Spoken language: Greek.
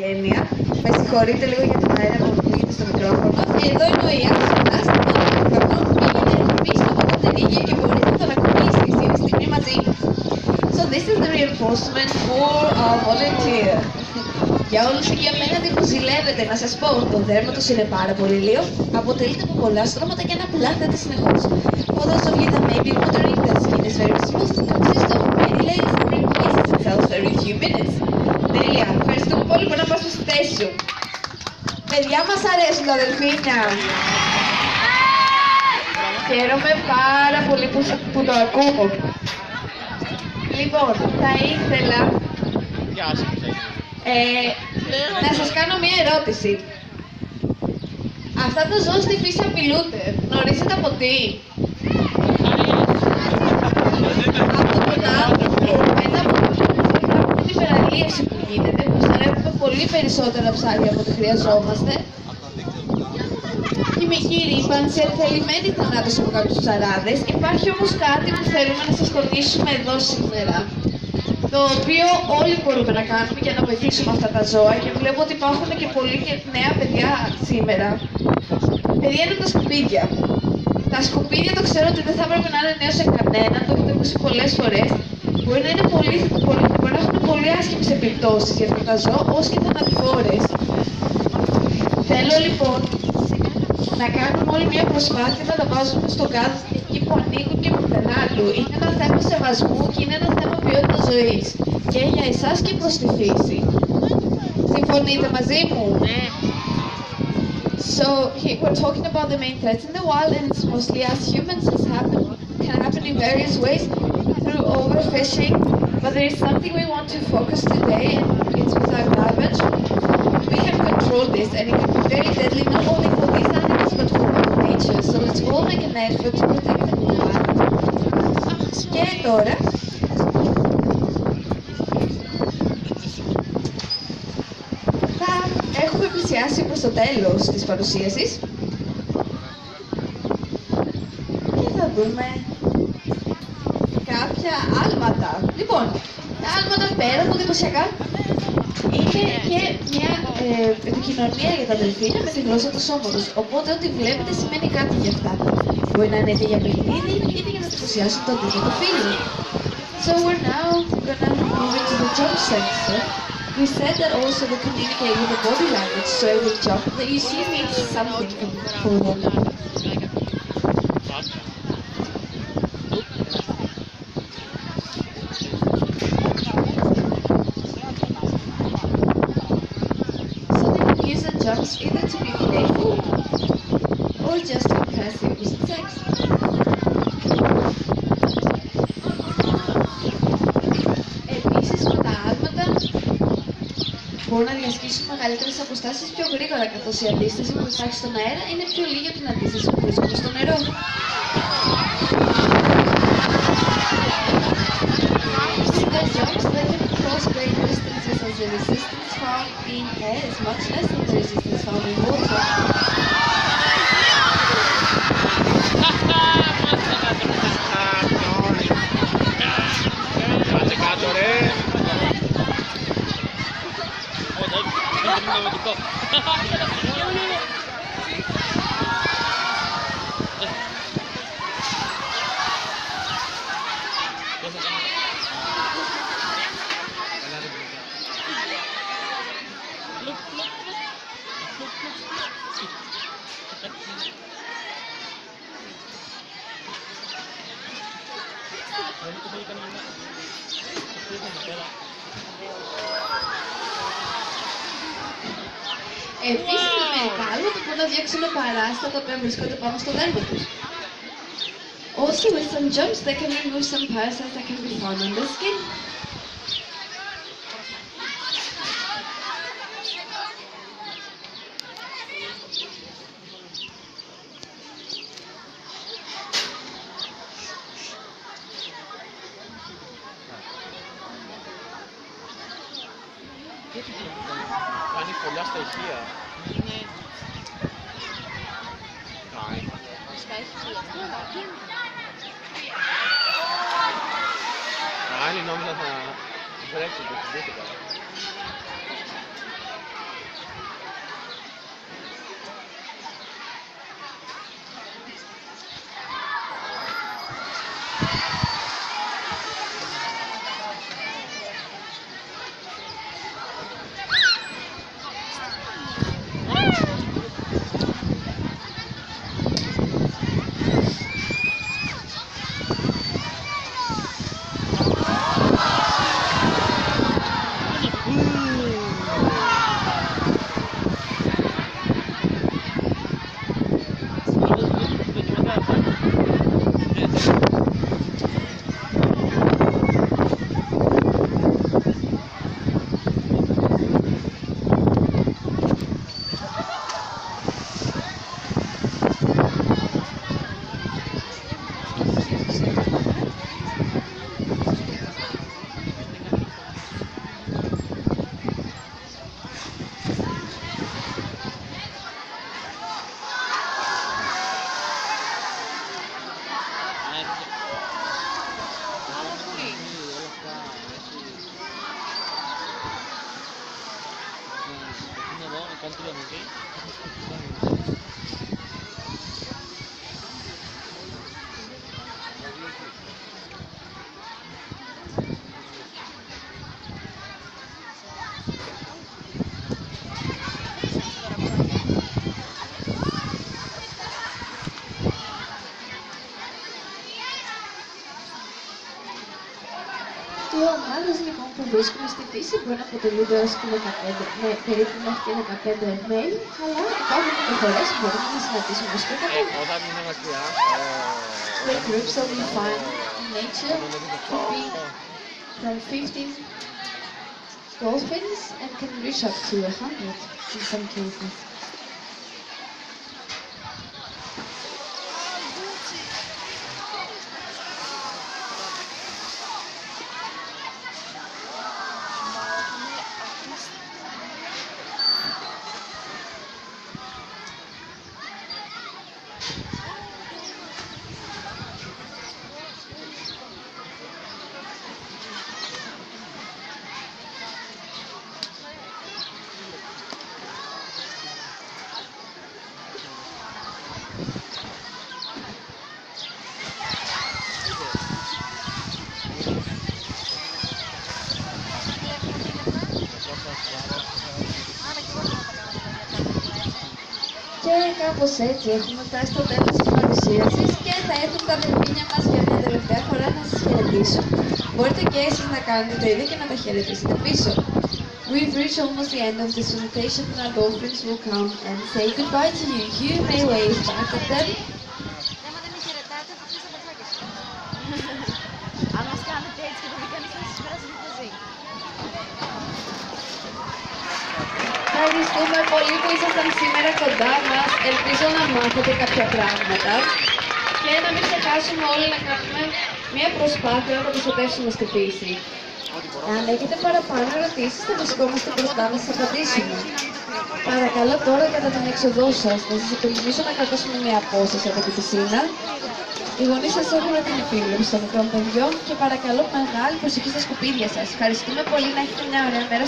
Γένεια. Με συγχωρείτε λίγο για τον αέρα που βγήκε στο μικρόφωνο. Εδώ είναι ο Ιάσονας, που πήγαινε πίσω από τα τερίγια και μπορείς να τον ακουμπήσεις. Είναι στιγμή μαζί. So this is the reinforcement for our volunteer. Για όλους εκεί απέναντι που ζηλεύετε, να σας πω, το δέρμα τους είναι πάρα πολύ λίγο. Αποτελείται από πολλά στρώματα και ένα πλάθεται συνεχώς. For those of you that may be wondering, the skin is very smooth, consists of many layers and replaces itself every few minutes. Τέλεια, ευχαριστούμε πολύ που να πας στη θέση σου. Παιδιά μας αρέσουν τα δελφίνια. Χαίρομαι πάρα πολύ που το ακούω. Λοιπόν, θα ήθελα να σας κάνω μία ερώτηση. Αυτά τα ζώα στη φύση απειλούνται. Γνωρίζετε από τι? Από τον άνθρωπο. Μετά από την υπεραλίευση που γίνεται, που στερεύουμε πολύ περισσότερα ψάρια από ό,τι χρειαζόμαστε. Χημική ρήπανση, ενθελημένη θανάτωση από κάποιους ψαράδες. Υπάρχει όμως κάτι που θέλουμε να σας τονίσουμε εδώ σήμερα, το οποίο όλοι μπορούμε να κάνουμε για να βοηθήσουμε αυτά τα ζώα, και βλέπω ότι υπάρχουν και πολλοί και νέα παιδιά σήμερα. Παιδιά, είναι τα σκουπίδια. Τα σκουπίδια, το ξέρω ότι δεν θα έπρεπε να είναι νέο σε κανέναν, το έχετε ακούσει πολλές φορές. Μπορεί να είναι μπορεί να έχουν πολύ άσχημες επιπτώσεις για αυτά τα ζώα, ως και θανατηφόρες. Θέλω λοιπόν να κάνουμε όλοι μια προσπάθεια να τα βάζουμε στο κάδο εκεί που ανήκουν και πουθενά του. Είναι ένα θέμα σεβασμού και είναι ένα θέμα ποιότητας ζωής. Και για εσάς και προς τη φύση. Συμφωνείτε μαζί μου? So, we're talking about the main threats in the wild, and it's mostly as humans. Can happen in various ways through overfishing. But there is something we want to focus today, and it's with our garbage. We can control this, and it can be very deadly not only for these animals but for our nature. So let's all make an effort to protect the environment. Και τώρα, θα έχουμε πλησιάσει προς το τέλος της παρουσίασης και θα δούμε κάποια άλματα. Λοιπόν, τα άλματα πέρα από εντυπωσιακά είναι και μια επικοινωνία για τα δελφίνια με τη γλώσσα του σώματος. Οπότε ό,τι βλέπετε σημαίνει κάτι για αυτά. Μπορεί να είναι είτε για παιχνίδι είτε για να εντυπωσιάσουν το αντίθετο φίλο. So we're now gonna move into the jump section. We said that also they communicate with the body language, so every jump that you see means something for them. Jumps either to be playful or just to impress the opposite sex. Επίσης, με τα άλματα μπορούν να διασχίσουν μεγαλύτερες αποστάσεις πιο γρήγορα, καθώς η αντίσταση που υπάρχει στον αέρα είναι πιο λίγη από την αντίσταση που βρίσκονται στο νερό. With their jumps, they can cross great distances as the resistance found in air is much less than the resistance found in water. Επίσης, με μερικά άλματα μπορούν να διώξουν παράστα τα οποία βρίσκονται πάνω στο δέρμα τους. Also, with some jumps, they can remove some parasites that can be found on the skin. Κάνει πολλά στα ηχεία. Άλλοι νόμιζα θα βρέξει το συζήτηκα. εδώ να κάνει τη διαμονή. Οι ομάδες λοιπόν που βρίσκουμε στη φύση μπορεί να αποτελούνται έως και 15, περίπου μέχρι και 15 μέλη, αλλά υπάρχουν μεταφορές που μπορούμε να συναντήσουμε ως και 100. Όταν είναι μακριά, The groups that we find in nature could be from 15 dolphins and can reach up to 100 in some cases. Και κάπως έτσι έχουμε φτάσει στο τέλος της παρουσίασης και θα έρθουν τα δελφίνια μας για μια τελευταία φορά να σας χαιρετήσουν. Μπορείτε και εσείς να κάνετε το ίδιο και να τα χαιρετήσετε πίσω. We've reached almost the end of this presentation and our dolphins will come and say goodbye to you. You may wave back at them. Άμα δεν με χαιρετάτε, θα πεις τα παπάκια σου. Αν μας κάνετε έτσι και το δικάνεις, θα σας περάσει το μαζί. Ευχαριστούμε πολύ που ήσασταν σήμερα κοντά μας. Ελπίζω να μάθετε κάποια πράγματα και να μην ξεχάσουμε όλοι να κάνουμε μια προσπάθεια να το προστατεύσουμε στη φύση. Αν έχετε παραπάνω ερωτήσεις, θα βρισκόμαστε μπροστά να σας απαντήσουμε. Παρακαλώ τώρα κατά την έξοδό σας να σας υπενθυμίσω να κρατήσουμε μια απόσταση από την πισίνα. Οι γονείς σας έχουν την επίβλεψη των μικρών παιδιών και παρακαλώ μεγάλη προσοχή στα σκουπίδια σας. Ευχαριστούμε πολύ, να έχετε μια ωραία μέρα.